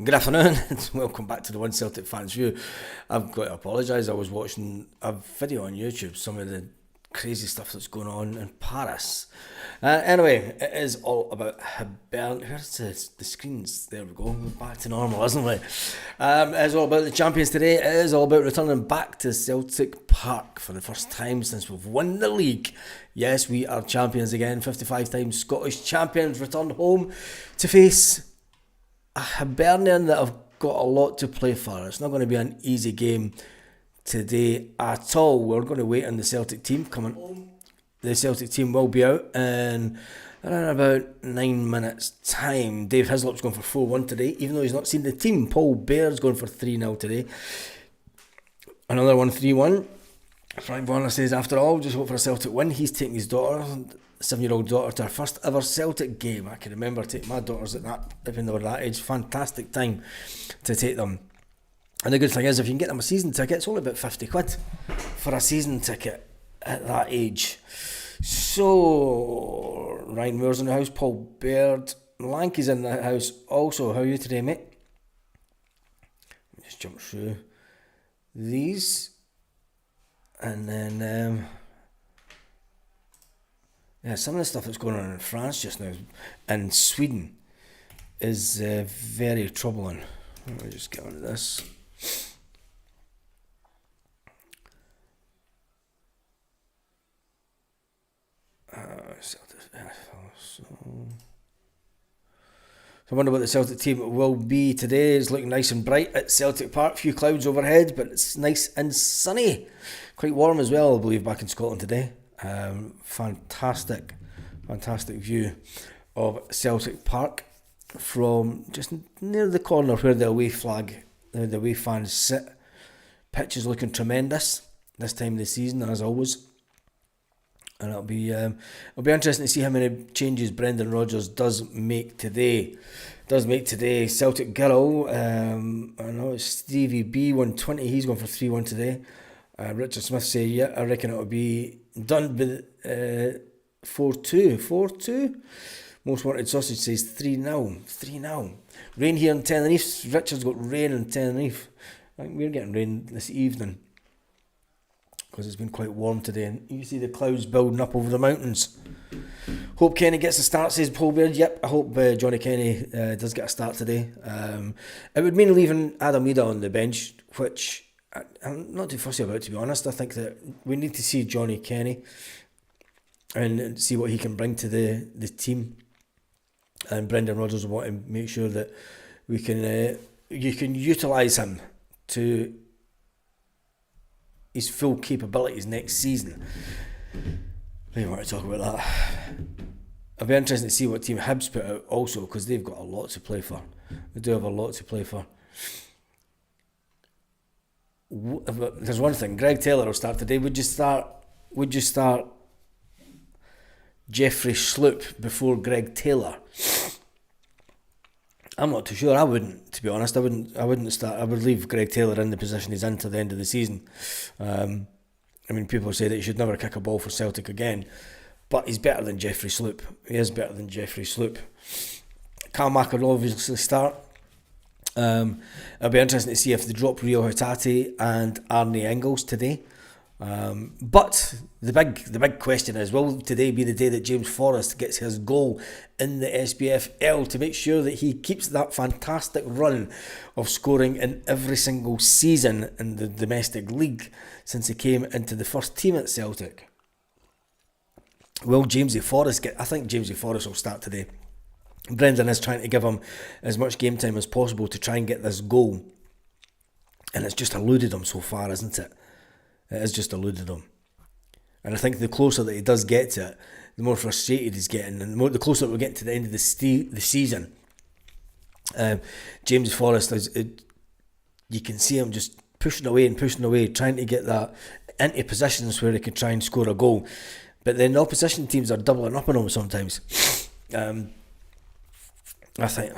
Good afternoon and welcome back to the One Celtic Fans View. I've got to apologise, I was watching a video on YouTube, some of the crazy stuff that's going on in Paris. Anyway, it is all about Hibs. Where's the screens? There we go, we're back to normal, isn't it? It is all about the champions today. It is all about returning back to Celtic Park for the first time since we've won the league. Yes, we are champions again, 55 times Scottish champions, returned home to face a Hibernian that have got a lot to play for. It's not going to be an easy game today at all. We're going to wait on the Celtic team coming home. The Celtic team will be out in around about 9 minutes time. Dave Hislop's going for 4-1 today, even though he's not seen the team. Paul Baird's going for 3-0 today. Another one 3-1. Frank Warner says, after all, just hope for a Celtic win. He's taking his daughter, 7-year-old daughter, to her first ever Celtic game. I can remember taking my daughters at that, when they were that age. Fantastic time to take them. And the good thing is, if you can get them a season ticket, it's only about 50 quid for a season ticket at that age. So, Ryan Moore's in the house, Paul Baird, Lanky's in the house also. How are you today, mate? Let me just jump through these. And then, some of the stuff that's going on in France just now and Sweden is very troubling. Let me just get on to this. I wonder what the Celtic team will be today. It's looking nice and bright at Celtic Park. Few clouds overhead, but it's nice and sunny. Quite warm as well, I believe, back in Scotland today. Fantastic view of Celtic Park from just near the corner where the away fans sit. Pitch is looking tremendous this time of the season, as always. And it'll be interesting to see how many changes Brendan Rodgers does make today. Celtic Girl, I know it's Stevie B 120. He's going for 3-1 today. Richard Smith say, yeah, I reckon it'll be done with 4-2. 4-2. Most Wanted Sausage says 3-0. 3-0. Rain here in Tenerife. Richard's got rain in Tenerife. I think we're getting rain this evening, because it's been quite warm today, and you see the clouds building up over the mountains. Hope Kenny gets a start, says Paul Beard. Yep, I hope Johnny Kenny does get a start today. It would mean leaving Adam Ida on the bench, which I'm not too fussy about, to be honest. I think that we need to see Johnny Kenny and see what he can bring to the team. And Brendan Rodgers will want to make sure that we can you can utilise him to his full capabilities next season. I don't want to talk about that. It'll be interesting to see what team Hibs put out also, because they've got a lot to play for. They do have a lot to play for. There's one thing, Greg Taylor will start today. Would you start Jeffrey Sloop before Greg Taylor? I'm not too sure. I wouldn't, to be honest. I wouldn't start. I would leave Greg Taylor in the position he's in to the end of the season. I mean, people say that he should never kick a ball for Celtic again, but he's better than Jeffrey Sloop. He is better than Jeffrey Sloop. Cal Mack will obviously start. It'll be interesting to see if they drop Rio Hatate and Arne Engels today. But the big question is, will today be the day that James Forrest gets his goal in the SPFL to make sure that he keeps that fantastic run of scoring in every single season in the domestic league since he came into the first team at Celtic? Will Jamesy Forrest I think Jamesy Forrest will start today. Brendan is trying to give him as much game time as possible to try and get this goal, and it's just eluded him so far, isn't it? It has just eluded him. And I think the closer that he does get to it, the more frustrated he's getting, and the closer that we're getting to the end of the season. James Forrest, you can see him just pushing away, trying to get that into positions where he can try and score a goal. But then the opposition teams are doubling up on him sometimes. I think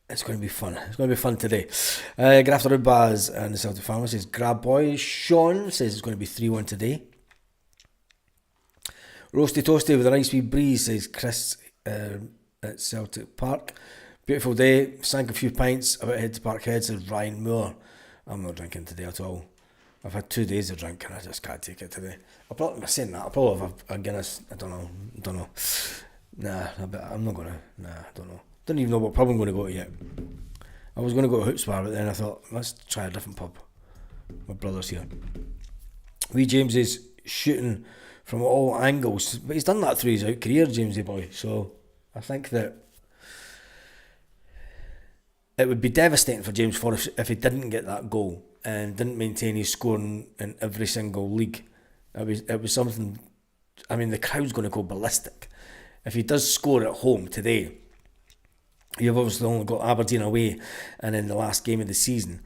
it's going to be fun. It's going to be fun today. Good afternoon, Baz and the Celtic family says, grab boy. Sean says it's going to be 3-1 today. Roasty toasty with a nice wee breeze, says Chris at Celtic Park. Beautiful day, sank a few pints, about head to Parkhead, says Ryan Moore. I'm not drinking today at all. I've had 2 days of drinking, I just can't take it today. I'll probably have a Guinness, I don't know. Nah, I'm not gonna, I don't know. Don't even know what pub I'm going to go to yet. I was going to go to Hibs bar, but then I thought, let's try a different pub. My brother's here. Wee James is shooting from all angles, but he's done that through his out career, Jamesy boy. So I think that it would be devastating for James Forrest if he didn't get that goal and didn't maintain his scoring in every single league. It was something. I mean, the crowd's going to go ballistic if he does score at home today. You've obviously only got Aberdeen away, and in the last game of the season.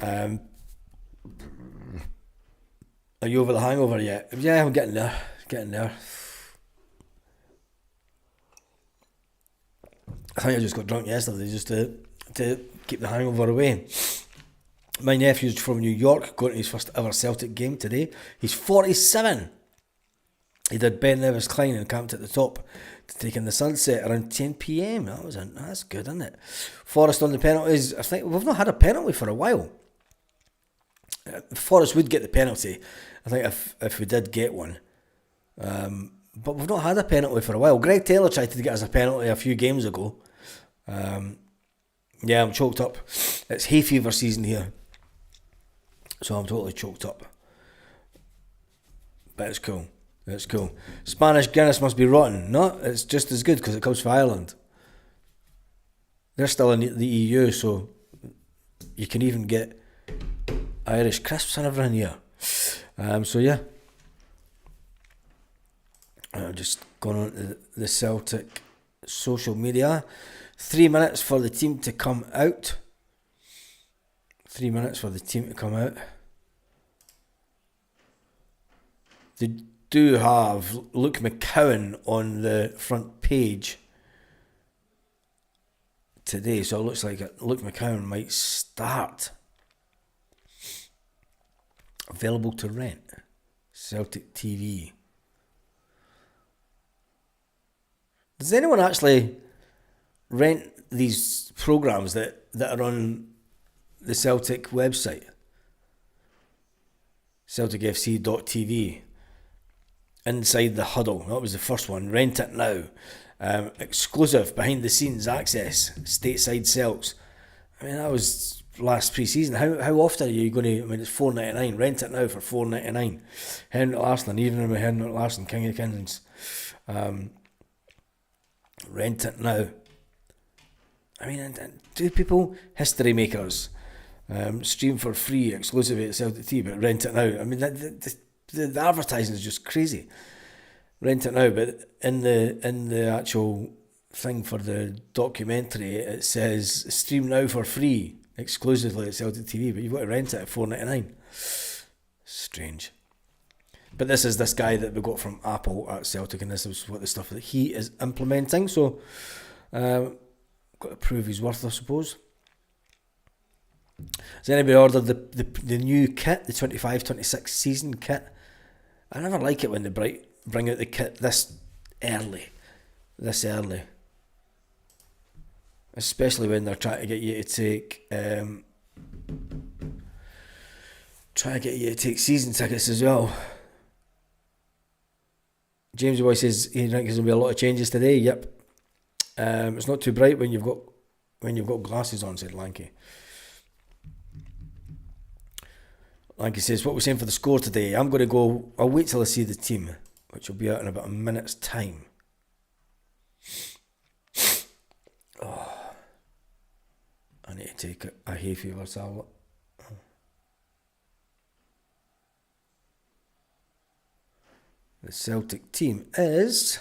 Are you over the hangover yet? Yeah, I'm getting there. I think I just got drunk yesterday just to keep the hangover away. My nephew's from New York, going to his first ever Celtic game today. He's 47. He did Ben Nevis Klein and camped at the top to take in the sunset around 10 p.m. That's good, isn't it? Forrest on the penalties. I think we've not had a penalty for a while. Forrest would get the penalty, I think, if we did get one. But we've not had a penalty for a while. Greg Taylor tried to get us a penalty a few games ago. Yeah, I'm choked up. It's hay fever season here, so I'm totally choked up. But it's cool. Spanish Guinness must be rotten. No, it's just as good because it comes from Ireland. They're still in the EU, so you can even get Irish crisps and everything here. So yeah, I'm just going on to the Celtic social media. 3 minutes for the team to come out. 3 minutes for the team to come out. They do have Luke McCowan on the front page today, so it looks like Luke McCowan might start. Available to rent. Celtic TV. Does anyone actually rent these programmes that are on the Celtic website? CelticFC.tv. Inside the Huddle. That was the first one. Rent it now. Exclusive behind the scenes access. Stateside Celts. I mean, that was last pre-season. How often are you going to? I mean, it's $4.99. Rent it now for $4.99. Henrik Larsson, even with Henrik Larsson, King of Kings. Rent it now. I mean, and do people, history makers, stream for free exclusively at Celtic TV, but rent it now? I mean, the advertising is just crazy. Rent it now, but in the actual thing for the documentary, it says stream now for free exclusively at Celtic TV, but you've got to rent it at $4.99. Strange. But this is this guy that we got from Apple at Celtic, and this is what the stuff that he is implementing. So, got to prove his worth, I suppose. Has anybody ordered the new kit, the 25-26 season kit? I never like it when they bring out the kit this early. Especially when they're trying to get you to take season tickets as well. James Boy says he thinks there's going to be a lot of changes today. Yep. It's not too bright when you've got glasses on, said Lanky. Lanky says, what we're saying for the score today, I'm going to go, I'll wait till I see the team, which will be out in about a minute's time. Oh, I need to take a hay fever tablet. The Celtic team is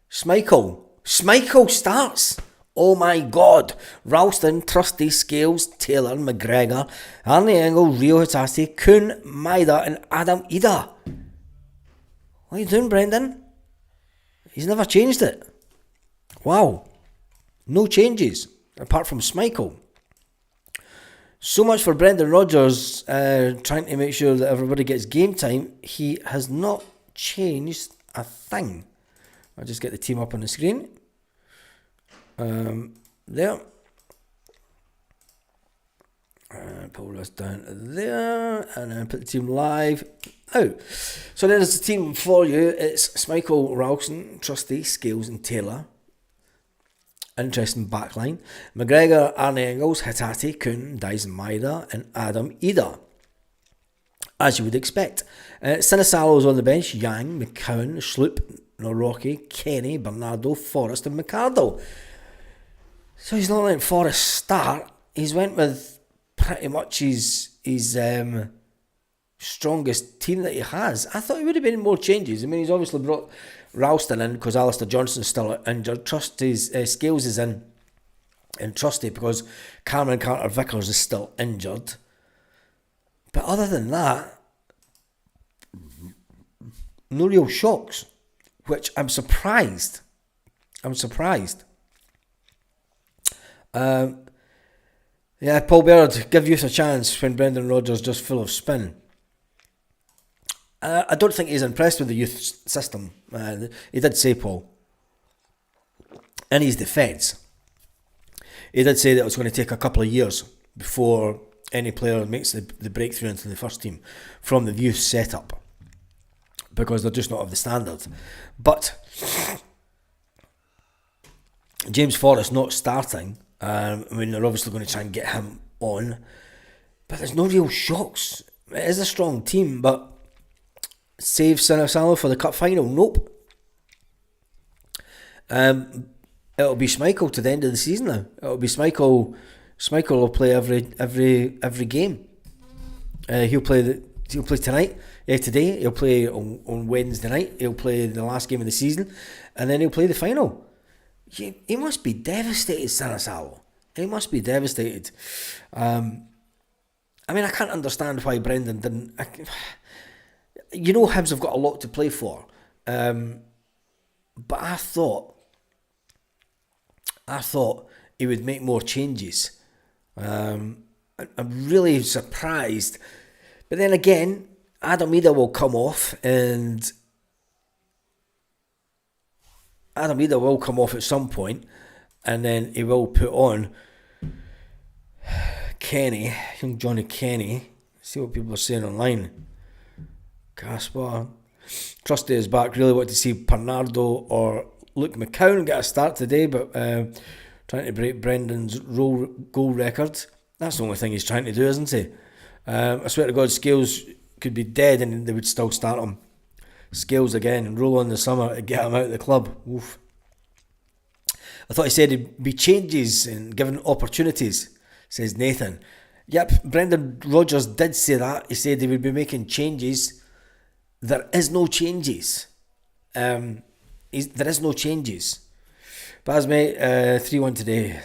Schmeichel. Schmeichel starts. Oh my God. Ralston, Trusty, Scales, Taylor, McGregor, Arnie Engel, Rio Hitasi, Kuhn, Maida and Adam Ida. What are you doing, Brendan? He's never changed it. Wow. No changes, apart from Schmeichel. So much for Brendan Rodgers trying to make sure that everybody gets game time. He has not changed a thing. I'll just get the team up on the screen. There. Pull this down to there, and then put the team live out. So there's the team for you. It's Schmeichel, Ralston, Trusty, Scales and Taylor. Interesting backline. McGregor, Arne Engels, Hitati, Kuhn, Dyson Maida and Adam Ida. As you would expect. Sinisalo's on the bench. Yang, McCowan, Schlupp, Norocki, Kenny, Bernardo, Forrest and McArdle. So he's not letting Forrest start. He's went with pretty much his strongest team that he has. I thought he would have been more changes. I mean, he's obviously brought Ralston in because Alistair Johnson's still injured. Trusty's Scales is in, and Trusty because Cameron Carter-Vickers is still injured. But other than that, no real shocks, which I'm surprised. Yeah, Paul Baird, give youth a chance when Brendan Rodgers just full of spin. I don't think he's impressed with the youth system. He did say, Paul, in his defence, he did say that it was going to take a couple of years before any player makes the breakthrough into the first team from the youth setup, because they're just not of the standard. But James Forrest not starting, I mean, they're obviously going to try and get him on, but there's no real shocks. It is a strong team, but save Sinisalo for the cup final? Nope. It'll be Schmeichel to the end of the season now. It'll be Schmeichel. Schmeichel will play every game. He'll play tonight. Today he'll play on Wednesday night. He'll play the last game of the season, and then he'll play the final. He must be devastated, Sinisalo. He must be devastated. I mean, I can't understand why Brendan didn't. You know, Hibs have got a lot to play for, but I thought he would make more changes. I'm really surprised, but then again, Adam Ida will come off, and Adam Ida will come off at some point, and then he will put on Kenny, young Johnny Kenny. See what people are saying online. Caspar. Trusty is back. Really want to see Bernardo or Luke McCowan get a start today, but trying to break Brendan's goal record. That's the only thing he's trying to do, isn't he? I swear to God, Scales could be dead and they would still start him. Scales again and roll on the summer to get him out of the club. Oof. I thought he said it'd be changes and given opportunities, says Nathan. Yep, Brendan Rodgers did say that. He said he would be making changes. There is no changes. There is no changes. Baz, mate, 3-1 today.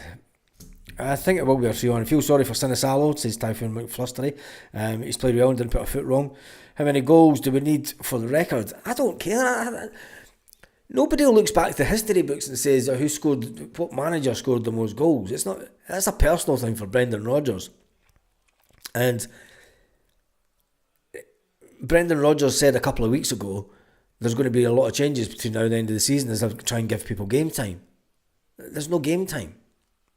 I think it will be a 3-1. I feel sorry for Sinisalo, says Typhoon McFlustery. He's played well and didn't put a foot wrong. How many goals do we need for the record? I don't care. Nobody looks back to the history books and says what manager scored the most goals. It's not. That's a personal thing for Brendan Rodgers. And Brendan Rodgers said a couple of weeks ago there's going to be a lot of changes between now and the end of the season as I try and give people game time. There's no game time.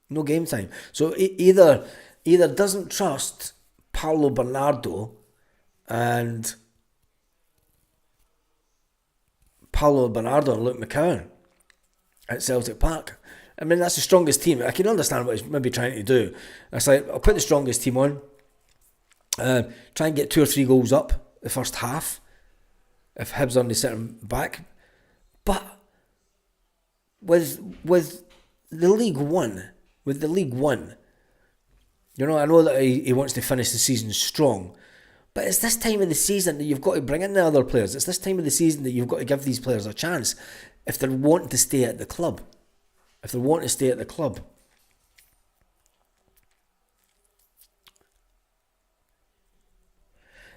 No game time. So either doesn't trust Paulo Bernardo and Luke McCowan at Celtic Park. I mean, that's the strongest team. I can understand what he's maybe trying to do. It's like, I'll put the strongest team on, try and get 2 or 3 goals up the first half if Hibs only sitting back. But with the League One, you know, I know that he wants to finish the season strong, but it's this time of the season that you've got to bring in the other players. It's this time of the season that you've got to give these players a chance if they're wanting to stay at the club.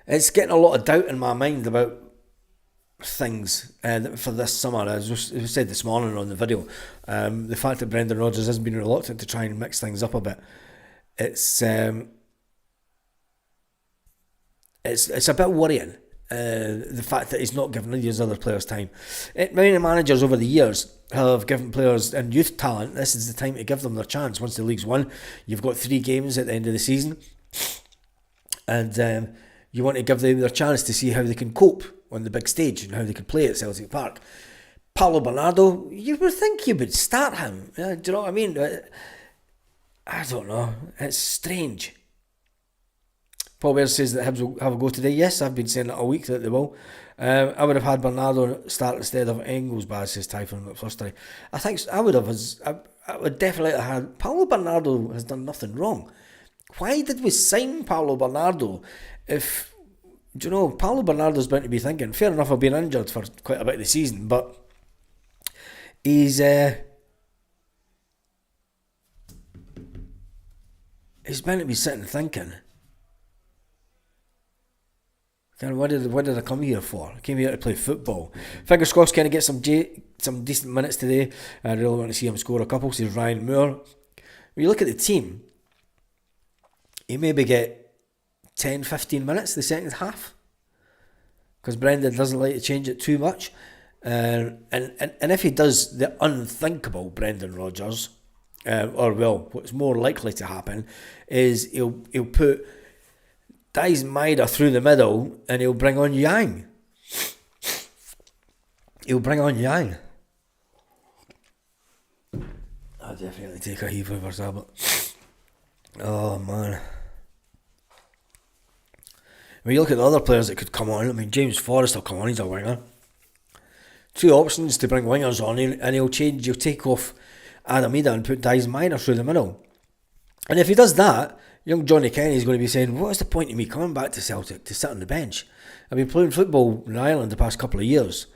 It's getting a lot of doubt in my mind about things for this summer. As we said this morning on the video, the fact that Brendan Rodgers has been reluctant to try and mix things up a bit, it's a bit worrying. the fact that he's not giving these other players time. Many managers over the years have given players and youth talent, this is the time to give them their chance. Once the league's won, you've got 3 games at the end of the season, and you want to give them their chance to see how they can cope on the big stage and how they can play at Celtic Park. Paulo Bernardo, you would think you would start him. Do you know what I mean? I don't know. It's strange. Paul Bear says that Hibs will have a go today. Yes, I've been saying that all week that they will. I would have had Bernardo start instead of Engelsbad, says Typhon McFlustery. I think I would have. I would definitely have had. Paulo Bernardo has done nothing wrong. Why did we sign Paulo Bernardo if, do you know, Paulo Bernardo's bound to be thinking, fair enough, I've been injured for quite a bit of the season, but he's bound to be sitting thinking, what did I come here for? I came here to play football. Fingers crossed, kind of get some decent minutes today. I really want to see him score a couple, says Ryan Moore. When you look at the team, he maybe get 10-15 minutes the second half, because Brendan doesn't like to change it too much. And if he does the unthinkable Brendan Rodgers, what's more likely to happen is he'll put Dice Maida through the middle and he'll bring on Yang. I'll definitely take a heave over Sabbath. Oh man. When you look at the other players that could come on, I mean, James Forrest will come on, he's a winger. 2 options to bring wingers on, and he'll take off Adam Ida and put Dice Maida through the middle. And if he does that, young Johnny Kenny is going to be saying, what's the point of me coming back to Celtic to sit on the bench? I've been playing football in Ireland the past couple of years,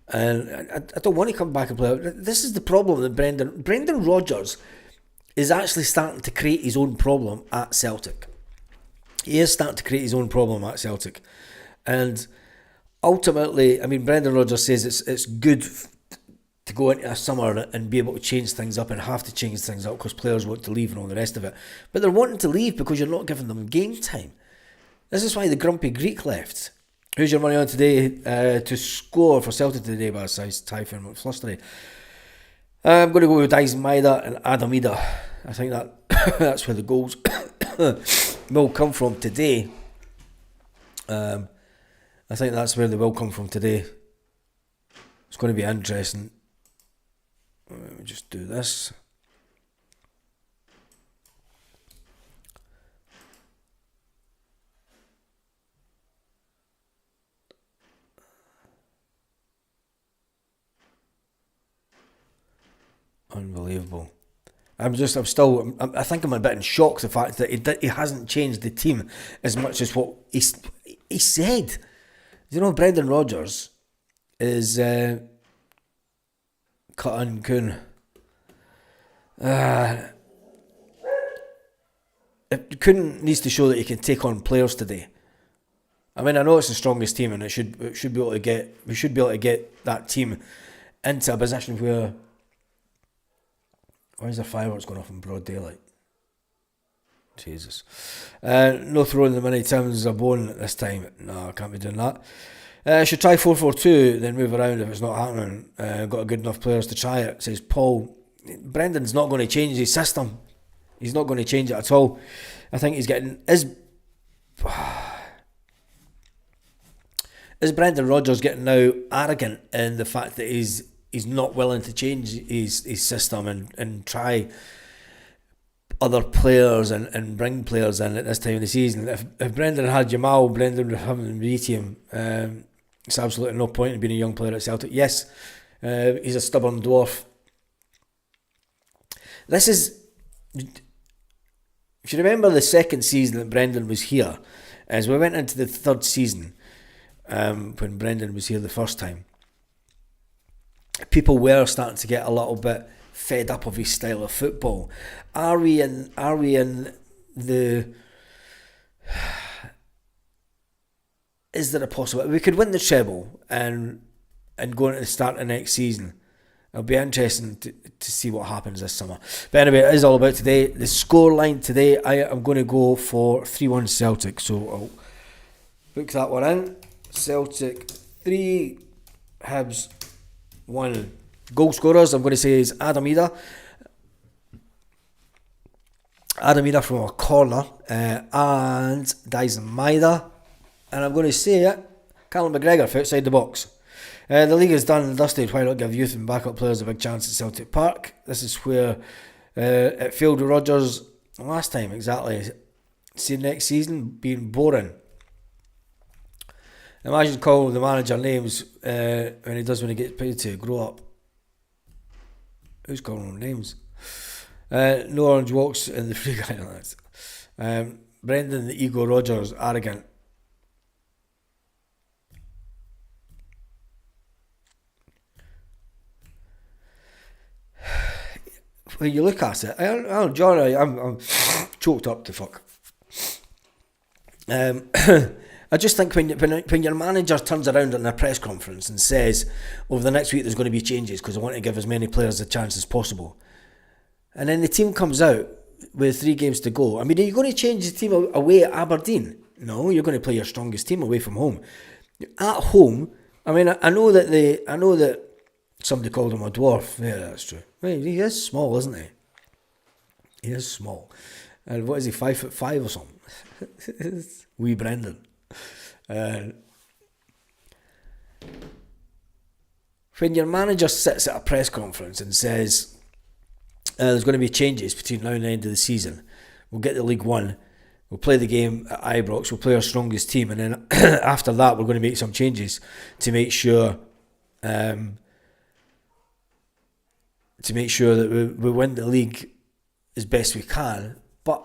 and I don't want to come back and play. This is the problem that Brendan Rodgers is actually starting to create his own problem at Celtic. He is starting to create his own problem at Celtic. And ultimately, I mean, Brendan Rodgers says it's good to go into a summer and be able to change things up and have to change things up because players want to leave and all the rest of it. But they're wanting to leave because you're not giving them game time. This is why the grumpy Greek left. Who's your money on today to score for Celtic today by size Typhon McFlustery? I'm going to go with Dice Maida and Adam Ida. I think that's where the goals will come from today. I think that's where they will come from today. It's going to be interesting. Let me just do this. Unbelievable. I think I'm a bit in shock the fact that he hasn't changed the team as much as what he said. You know, Brendan Rodgers is cut and coon. Coon needs to show that he can take on players today. I mean, I know it's the strongest team, and we should be able to get that team into a position where. Why is there fireworks going off in broad daylight? Jesus. No throwing the many times a bone this time. No, I can't be doing that. Should try 4-4-2, then move around if it's not happening. Got good enough players to try it, says Paul. Brendan's not going to change his system. He's not going to change it at all. I think he's getting... Is Brendan Rodgers getting now arrogant in the fact that he's not willing to change his system and try other players and bring players in at this time of the season? If Brendan had Jamal, Brendan would have him beat him. It's absolutely no point in being a young player at Celtic. Yes, he's a stubborn dwarf. This is... If you remember the second season that Brendan was here, as we went into the third season, when Brendan was here the first time, people were starting to get a little bit fed up of his style of football. Are we in the... Is there a possibility we could win the treble and go into the start of next season? It'll be interesting to see what happens this summer. But anyway, it is all about today. The score line today, I am going to go for 3-1 Celtic. So I'll book that one in. Celtic 3, Hibs 1. Goal scorers, I'm going to say, is Adam Ida. Adam Ida from a corner, and Dyson Maida. And I'm going to say it, Callum McGregor for outside the box. The league is done and dusted. Why not give youth and backup players a big chance at Celtic Park? This is where it failed with Rodgers last time, exactly. See next season being boring. Imagine calling the manager names when he gets paid to grow up. Who's calling them names? No orange walks in the free guidelines. Brendan the Ego Rodgers, arrogant. When you look at it, I'm choked up to fuck. I just think when your manager turns around in a press conference and says, over the next week there's going to be changes because I want to give as many players a chance as possible, and then the team comes out with 3 games to go. I mean, are you going to change the team away at Aberdeen? No, you're going to play your strongest team away from home. At home, I mean, I know that somebody called him a dwarf. Yeah, that's true. Well, he is small, isn't he? He is small. And what is he, 5'5" or something? Wee Brendan. When your manager sits at a press conference and says there's going to be changes between now and the end of the season, we'll get the League One, we'll play the game at Ibrox, we'll play our strongest team, and then after that we're going to make some changes to make sure that we win the league as best we can. But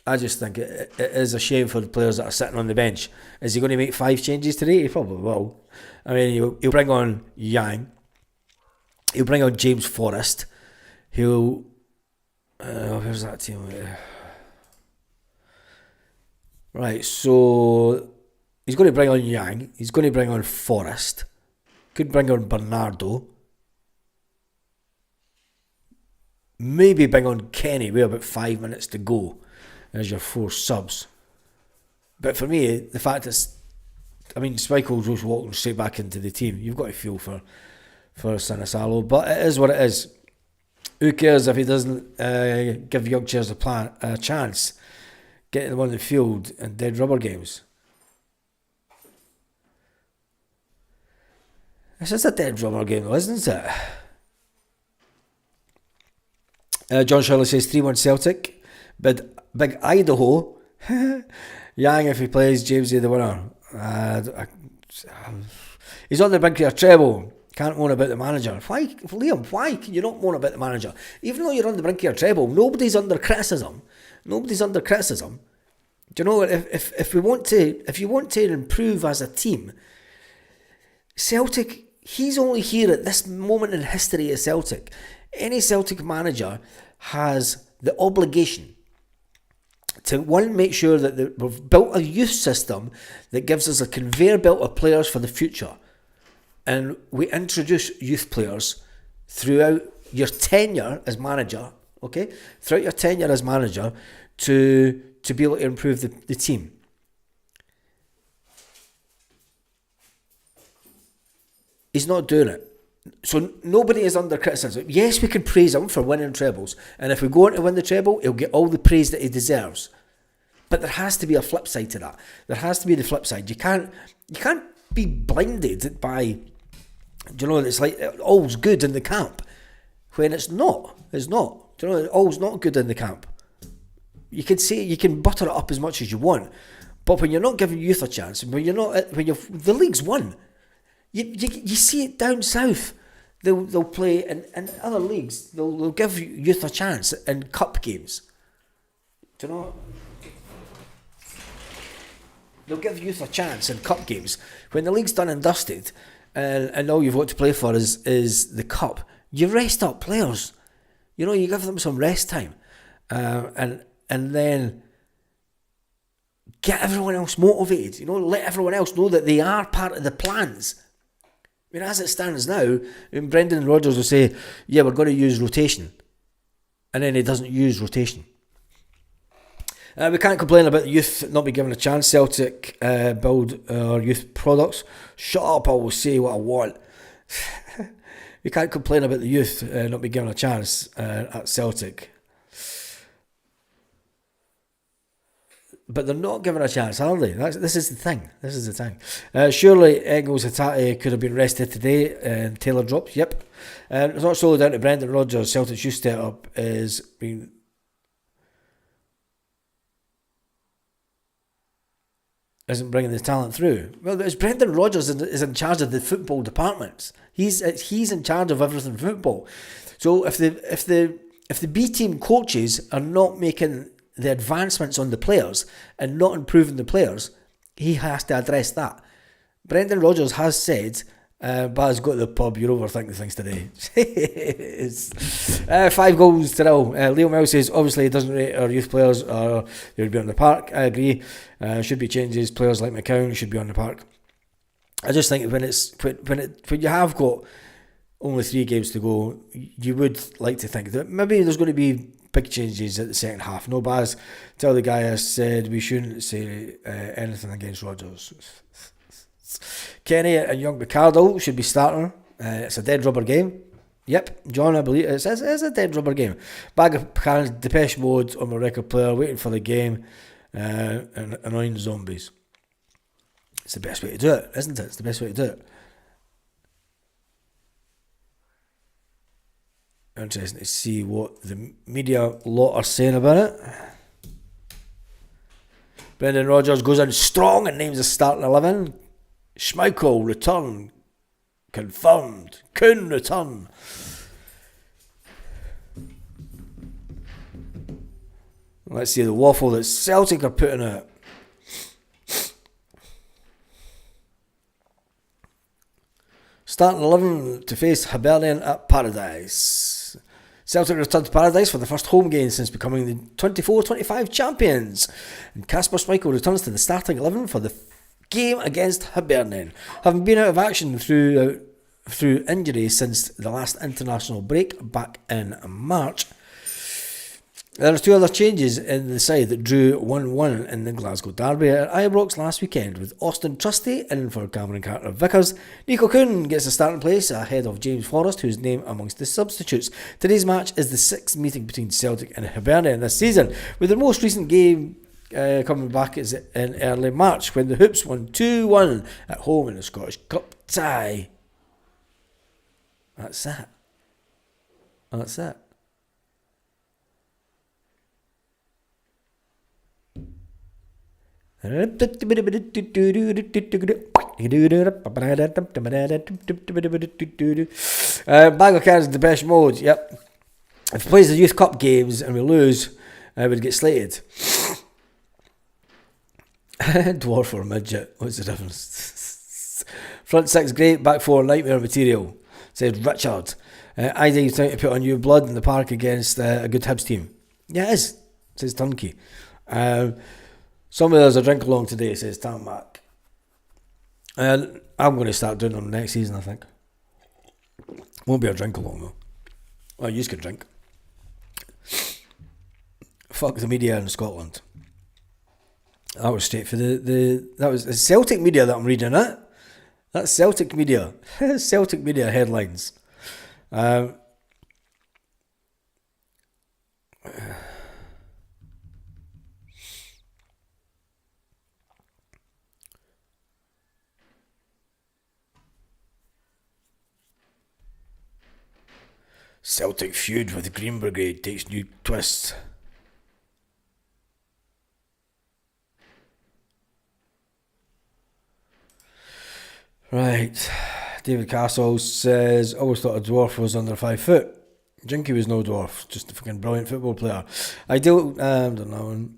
I just think it is a shame for the players that are sitting on the bench. Is he going to make 5 changes today? He probably will. I mean, he'll bring on Yang. He'll bring on James Forrest. He'll... where's that team? Right, so... he's going to bring on Yang. He's going to bring on Forrest. Could bring on Bernardo. Maybe bring on Kenny with about 5 minutes to go as your 4 subs. But for me, the fact is, I mean, Schmeichel's just walking straight back into the team. You've got to feel for Sinisalo, but it is what it is. Who cares if he doesn't give young players a chance getting them on the field in dead rubber games? This is a dead rubber game, though, isn't it? John Shirley says 3-1 Celtic. Big Idaho. Yang if he plays, Jamesy the winner. He's on the brink of a treble. Can't moan about the manager. Why, Liam, why can you not moan about the manager? Even though you're on the brink of your treble, nobody's under criticism. Do you know, if you want to improve as a team, Celtic, he's only here at this moment in history of Celtic. Any Celtic manager has the obligation to, one, make sure that we've built a youth system that gives us a conveyor belt of players for the future. And we introduce youth players throughout your tenure as manager, okay? Throughout your tenure as manager to be able to improve the team. He's not doing it. So nobody is under criticism. Yes, we can praise him for winning trebles, and if we go on to win the treble, he'll get all the praise that he deserves. But there has to be a flip side to that. There has to be the flip side. You can't be blinded by, you know, it's like all's good in the camp when it's not. It's not. You know, all's not good in the camp. You can butter it up as much as you want, but when you're not giving youth a chance, when the league's won. You see it down south. They'll play in other leagues. They'll give youth a chance in cup games. Do you know? They'll give youth a chance in cup games when the league's done and dusted, and all you've got to play for is the cup. You rest up players. You know, you give them some rest time, and then get everyone else motivated. You know, let everyone else know that they are part of the plans. I mean, as it stands now, Brendan Rodgers will say, yeah, we're going to use rotation. And then he doesn't use rotation. We can't complain about the youth not being given a chance. Celtic build our youth products. Shut up, I will say what I want. We can't complain about the youth not being given a chance at Celtic. But they're not given a chance, are they? This is the thing. Surely Engels Hatate could have been rested today and Taylor dropped. Yep. It's not solely down to Brendan Rodgers. Celtic's youth setup is being... isn't bringing the talent through. Well, it's Brendan Rodgers is in charge of the football departments. He's in charge of everything football. So if the B team coaches are not making the advancements on the players and not improving the players, he has to address that. Brendan Rodgers has said, Baz, go to the pub, you're overthinking things today. 5 goals to 0. Leo Mel says, obviously he doesn't rate our youth players or they would be on the park. I agree. Should be changes. Players like McCown should be on the park. I just think when you have got only 3 games to go, you would like to think that maybe there's going to be big changes at the second half. No, Baz, tell the guy I said we shouldn't say anything against Rodgers. Kenny and young Ricardo should be starting. It's a dead rubber game. Yep, John, I believe it's a dead rubber game. Bag of cans, Depeche Mode on my record player, waiting for the game, and annoying zombies. It's the best way to do it, isn't it? It's the best way to do it. Interesting to see what the media lot are saying about it. Brendan Rodgers goes in strong and names a starting 11. Schmeichel return. Confirmed. Kuhn return. Let's see the waffle that Celtic are putting out. Starting 11 to face Hibernian at Paradise. Celtic return to Paradise for the first home game since becoming the 24-25 champions. And Kasper Schmeichel returns to the starting 11 for the game against Hibernian. Having been out of action through injury since the last international break back in March, there are 2 other changes in the side that drew 1-1 in the Glasgow derby at Ibrox last weekend, with Austin Trusty in for Cameron Carter-Vickers. Nico Kuhn gets a starting place ahead of James Forrest, who's named amongst the substitutes. Today's match is the 6th meeting between Celtic and Hibernian this season, with the most recent game coming back is in early March when the Hibs won 2-1 at home in the Scottish Cup tie. That's it. Bag of cards in Depeche Mode. Yep. If he plays the Youth Cup games and we lose, I would get slated. Dwarf or midget, what's the difference? Front 6 great, back 4 nightmare material, says Richard. Idea trying to put on new blood in the park against a good Hibs team. Yeah, it is, says Turnkey. Somebody does a drink along today, says Tarmac. And I'm going to start doing them next season, I think. Won't be a drink along though. Well, you can drink. Fuck the media in Scotland. That was straight for that was the Celtic media that I'm reading it. That's Celtic media. Celtic media headlines. Celtic feud with the Green Brigade takes new twist. Right. David Castle says, always thought a dwarf was under 5 foot. Jinky was no dwarf, just a fucking brilliant football player. I don't know.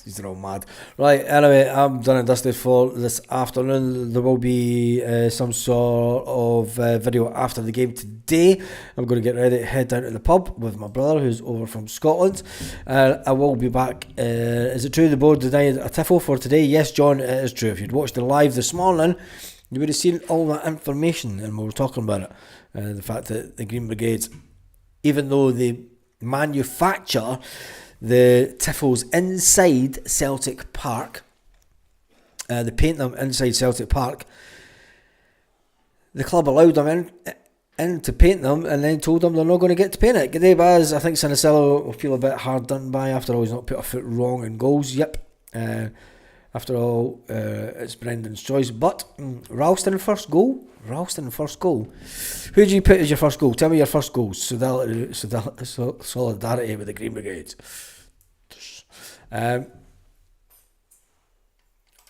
These are all mad. Right, anyway, I'm done and dusted for this afternoon. There will be some sort of video after the game today. I'm going to get ready to head down to the pub with my brother who's over from Scotland. I will be back. Is it true the board denied a tifo for today? Yes, John, it is true. If you'd watched the live this morning, you would have seen all that information, and we were talking about it. The fact that the Green Brigade, even though they manufacture the tifos inside Celtic Park, they paint them inside Celtic Park, the club allowed them in to paint them and then told them they're not going to get to paint it. G'day Baz, I think Sinicello will feel a bit hard done by after all. He's not put a foot wrong in goals. Yep. After all, it's Brendan's choice. But Ralston first goal. Who do you put as your first goal? Tell me your first goal. Solidarity with the Green Brigade. I'm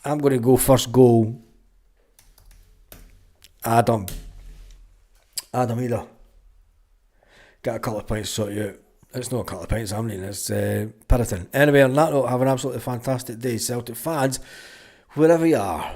going to go first goal. Adam either. Get a couple of pints to sort you out. It's not a couple of pints, I'm needing. It's Piriton. Anyway, on that note, have an absolutely fantastic day, Celtic fans, wherever you are.